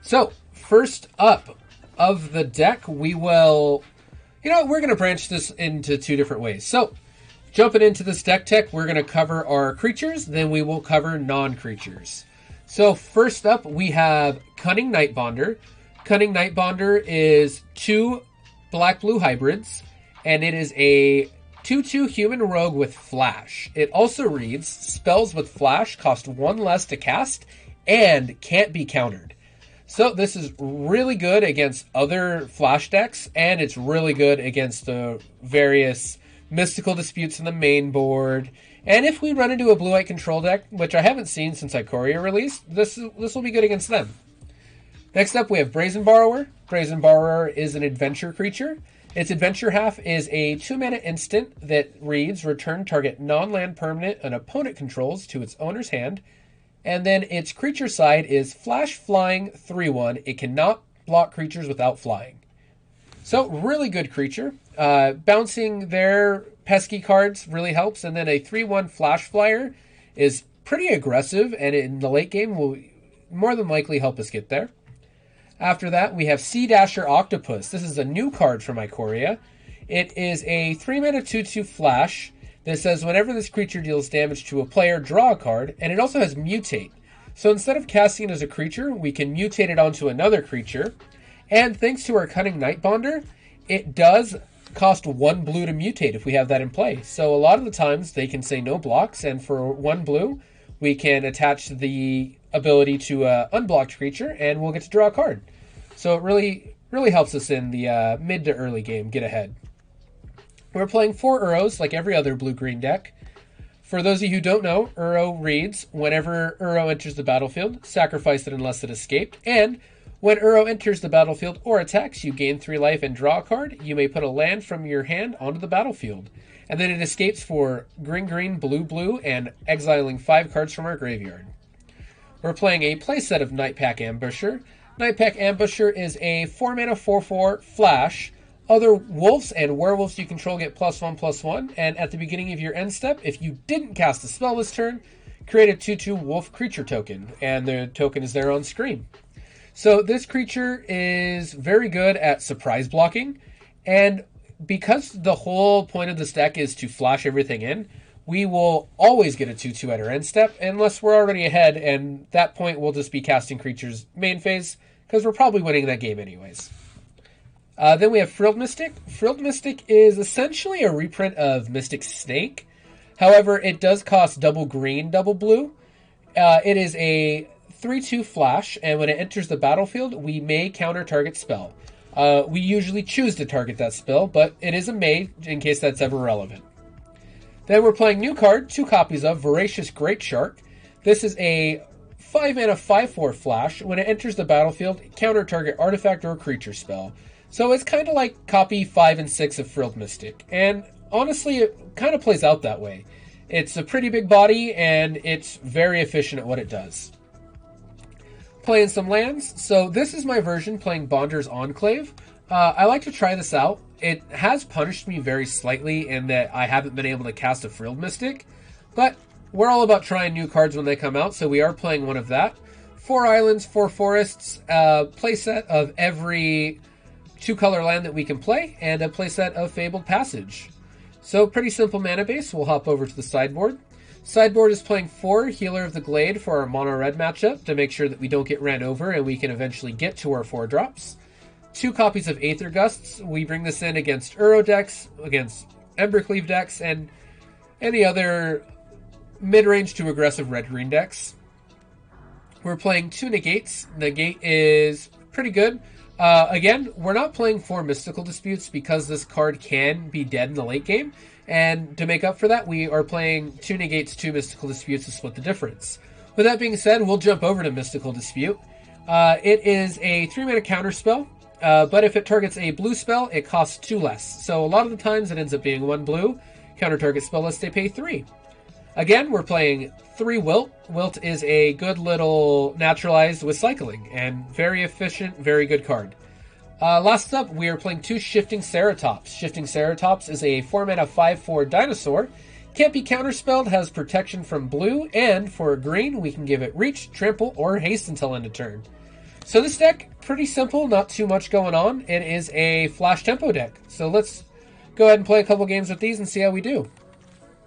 So, first up of the deck, we will... we're going to branch this into two different ways. So, jumping into this deck tech, we're going to cover our creatures, then we will cover non-creatures. So, first up, we have Cunning Nightbonder. Cunning Nightbonder is 2 black-blue hybrids, and it is a 2/2 human rogue with flash. It also reads, spells with flash cost 1 less to cast and can't be countered. So this is really good against other flash decks, and it's really good against the various mystical disputes in the main board. And if we run into a blue-white control deck, which I haven't seen since IKORIA released, this will be good against them. Next up, we have Brazen Borrower. Brazen Borrower is an adventure creature. Its adventure half is a 2-mana instant that reads, return target non-land permanent an opponent controls to its owner's hand. And then its creature side is Flash Flying 3/1. It cannot block creatures without flying. So, really good creature. Bouncing their pesky cards really helps. And then a 3/1 Flash Flyer is pretty aggressive, and in the late game will more than likely help us get there. After that, we have Sea Dasher Octopus. This is a new card from IKORIA. It is a 3-mana 2/2 flash that says whenever this creature deals damage to a player, draw a card, and it also has Mutate. So instead of casting it as a creature, we can mutate it onto another creature. And thanks to our Cunning Nightbonder, it does cost 1 blue to mutate if we have that in play. So a lot of the times they can say no blocks, and for 1 blue, we can attach the ability to an unblocked creature, and we'll get to draw a card. So it really helps us in the mid to early game get ahead. We're playing 4 Uros like every other blue-green deck. For those of you who don't know, Uro reads, whenever Uro enters the battlefield, sacrifice it unless it escaped, and when Uro enters the battlefield or attacks, you gain 3 life and draw a card. You may put a land from your hand onto the battlefield. And then it escapes for green, blue, and exiling 5 cards from our graveyard. We're playing a playset of Nightpack Ambusher. Nightpack Ambusher is a 4-mana 4/4 flash. Other wolves and werewolves you control get +1/+1. And at the beginning of your end step, if you didn't cast a spell this turn, create a 2/2 wolf creature token. And the token is there on screen. So this creature is very good at surprise blocking. And because the whole point of this deck is to flash everything in, we will always get a 2/2 at our end step, unless we're already ahead, and that point we'll just be casting creatures main phase, because we're probably winning that game anyways. Then we have Frilled Mystic. Frilled Mystic is essentially a reprint of Mystic Snake. However, it does cost double green, double blue. It is a 3/2 flash, and when it enters the battlefield, we may counter target spell. We usually choose to target that spell, but it is a may in case that's ever relevant. Then we're playing new card, 2 copies of Voracious Great Shark. This is a 5-mana 5/4 flash. When it enters the battlefield, counter target artifact or creature spell. So it's kind of like copy 5 and 6 of Frilled Mystic. And honestly, it kind of plays out that way. It's a pretty big body, and it's very efficient at what it does. Playing some lands. So this is my version playing Bonder's Enclave. I like to try this out. It has punished me very slightly in that I haven't been able to cast a Frilled Mystic. But we're all about trying new cards when they come out, so we are playing one of that. 4 islands, 4 forests, playset of every 2-color land that we can play, and a playset of Fabled Passage. So pretty simple mana base. We'll hop over to the sideboard. Sideboard is playing 4 Healer of the Glade for our mono red matchup to make sure that we don't get ran over and we can eventually get to our 4 drops. 2 copies of Aether Gusts. We bring this in against Uro decks, against Embercleave decks, and any other mid-range to aggressive red-green decks. We're playing 2 Negates. Negate is pretty good. Again, we're not playing 4 Mystical Disputes because this card can be dead in the late game. And to make up for that, we are playing 2 Negates, 2 Mystical Disputes to split the difference. With that being said, we'll jump over to Mystical Dispute. It is a 3-mana counter spell, but if it targets a blue spell, it costs 2 less. So a lot of the times it ends up being 1 blue. Counter target spell list, they pay 3. Again, we're playing 3 Wilt. Wilt is a good little naturalized with cycling, and very efficient, very good card. Last up, we are playing 2 Shifting Ceratops. Shifting Ceratops is a 4-mana 5/4 dinosaur. Can't be counterspelled, has protection from blue, and for a green, we can give it Reach, Trample, or Haste until end of turn. So this deck, pretty simple, not too much going on. It is a flash tempo deck. So let's go ahead and play a couple games with these and see how we do.